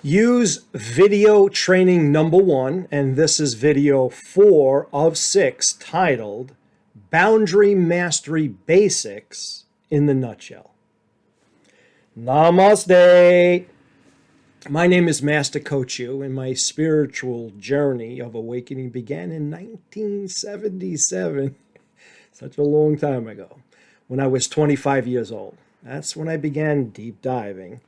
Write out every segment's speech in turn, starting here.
Use video training number 1, and this is video 4 of 6, titled Boundary Mastery Basics in the Nutshell. Namaste. My name is Master Coach Yu, and my spiritual journey of awakening began in 1977, such a long time ago, when I was 25 years old. That's when I began deep diving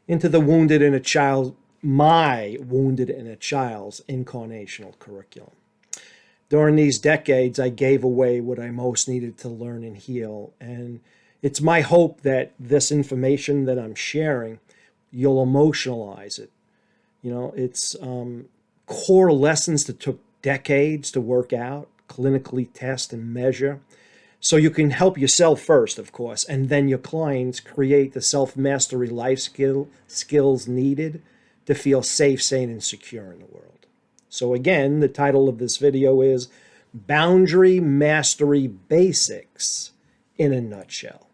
into the my wounded in a child's incarnational curriculum. During these decades, I gave away what I most needed to learn and heal. And it's my hope that this information that I'm sharing, you'll emotionalize it. You know, it's core lessons that took decades to work out, clinically test and measure. So you can help yourself first, of course, and then your clients create the self-mastery life skills needed to feel safe, sane, and secure in the world. So again, the title of this video is Boundary Mastery Basics in a Nutshell.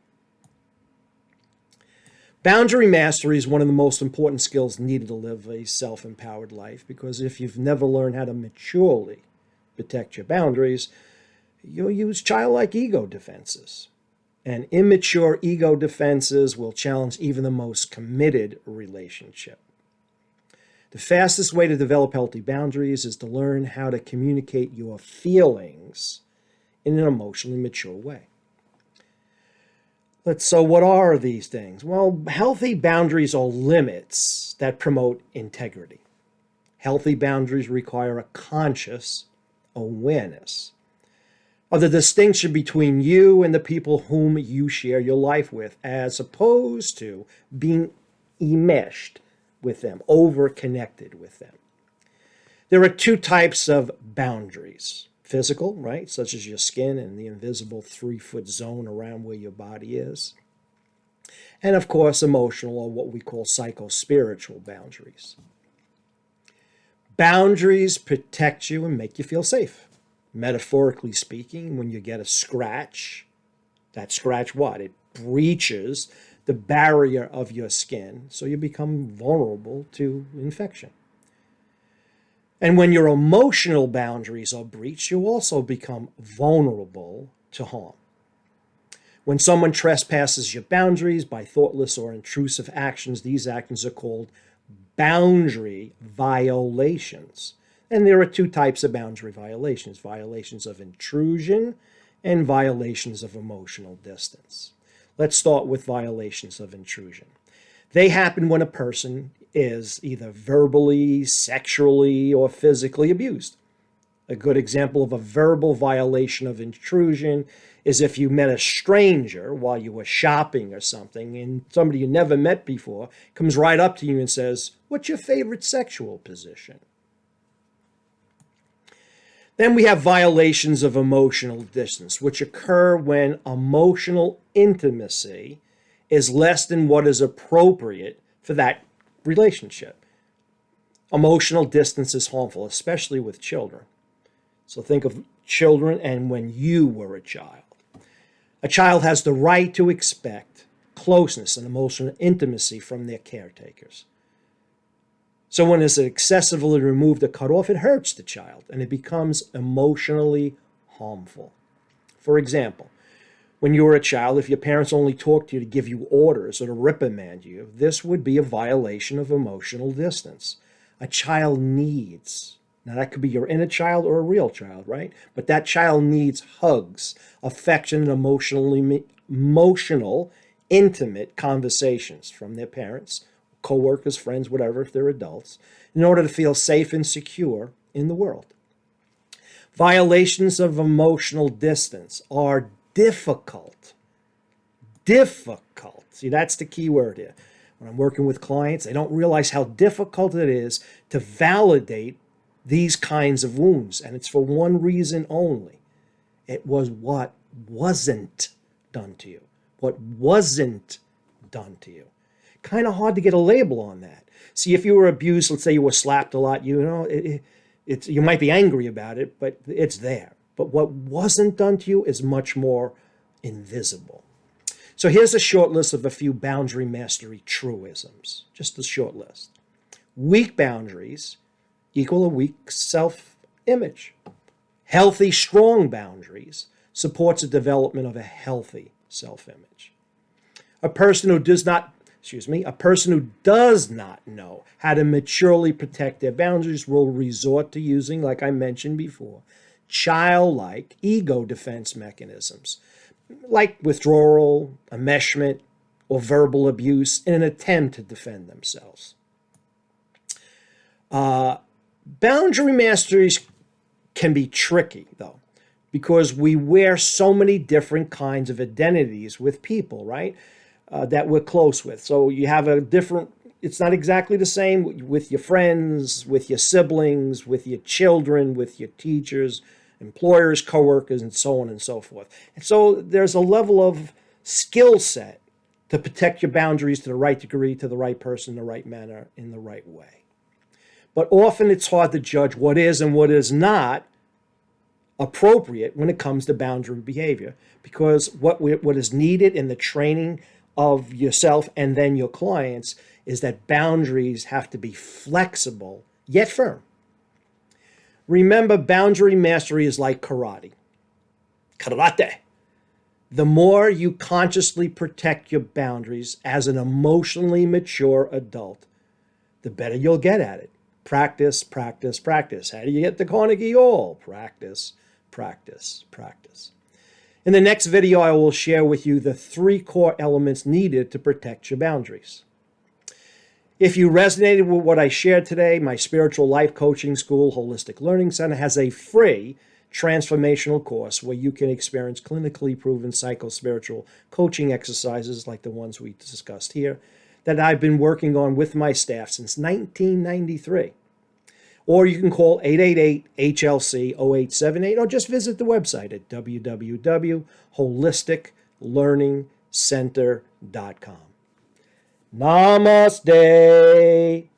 Boundary mastery is one of the most important skills needed to live a self-empowered life, because if you've never learned how to maturely protect your boundaries, you'll use childlike ego defenses. And immature ego defenses will challenge even the most committed relationship. The fastest way to develop healthy boundaries is to learn how to communicate your feelings in an emotionally mature way. So what are these things? Well, healthy boundaries are limits that promote integrity. Healthy boundaries require a conscious awareness of the distinction between you and the people whom you share your life with, as opposed to being enmeshed with them, over-connected with them. There are two types of boundaries. Physical, right, such as your skin and the invisible 3-foot zone around where your body is. And of course, emotional, or what we call psycho-spiritual boundaries. Boundaries protect you and make you feel safe. Metaphorically speaking, when you get a scratch, that scratch what? It breaches the barrier of your skin, so you become vulnerable to infection. And when your emotional boundaries are breached, you also become vulnerable to harm. When someone trespasses your boundaries by thoughtless or intrusive actions, these actions are called boundary violations. And there are two types of boundary violations: violations of intrusion and violations of emotional distance. Let's start with violations of intrusion. They happen when a person is either verbally, sexually, or physically abused. A good example of a verbal violation of intrusion is if you met a stranger while you were shopping or something, and somebody you never met before comes right up to you and says, "What's your favorite sexual position?" Then we have violations of emotional distance, which occur when emotional intimacy is less than what is appropriate for that relationship. Emotional distance is harmful, especially with children. So think of children and when you were a child. A child has the right to expect closeness and emotional intimacy from their caretakers. So when it's excessively removed or cut off, it hurts the child and it becomes emotionally harmful. For example, when you were a child, if your parents only talked to you to give you orders or to reprimand you, this would be a violation of emotional distance. A child needs, now that could be your inner child or a real child, right? But that child needs hugs, affection, and emotional, intimate conversations from their parents, co-workers, friends, whatever, if they're adults, in order to feel safe and secure in the world. Violations of emotional distance are difficult. Difficult. See, that's the key word here. When I'm working with clients, they don't realize how difficult it is to validate these kinds of wounds. And it's for one reason only. It was what wasn't done to you. What wasn't done to you. Kind of hard to get a label on that. See, if you were abused, let's say you were slapped a lot, you might be angry about it, but it's there. But what wasn't done to you is much more invisible. So here's a short list of a few boundary mastery truisms, just a short list. Weak boundaries equal a weak self-image. Healthy, strong boundaries supports the development of a healthy self-image. A person who does not know how to maturely protect their boundaries will resort to using, like I mentioned before, childlike ego defense mechanisms, like withdrawal, enmeshment, or verbal abuse in an attempt to defend themselves. Boundary masteries can be tricky, though, because we wear so many different kinds of identities with people, right, that we're close with. So you have it's not exactly the same with your friends, with your siblings, with your children, with your teachers, employers, coworkers, and so on and so forth. And so there's a level of skill set to protect your boundaries to the right degree, to the right person, the right manner, in the right way. But often it's hard to judge what is and what is not appropriate when it comes to boundary behavior, because what is needed in the training of yourself and then your clients is that boundaries have to be flexible yet firm. Remember, boundary mastery is like karate. Karate. The more you consciously protect your boundaries as an emotionally mature adult, the better you'll get at it. Practice, practice, practice. How do you get the Carnegie Hall? Practice, practice, practice. In the next video, I will share with you the 3 core elements needed to protect your boundaries. If you resonated with what I shared today, my Spiritual Life Coaching School Holistic Learning Center has a free transformational course where you can experience clinically proven psycho-spiritual coaching exercises like the ones we discussed here that I've been working on with my staff since 1993. Or you can call 888-HLC-0878 or just visit the website at www.holisticlearningcenter.com. Namaste.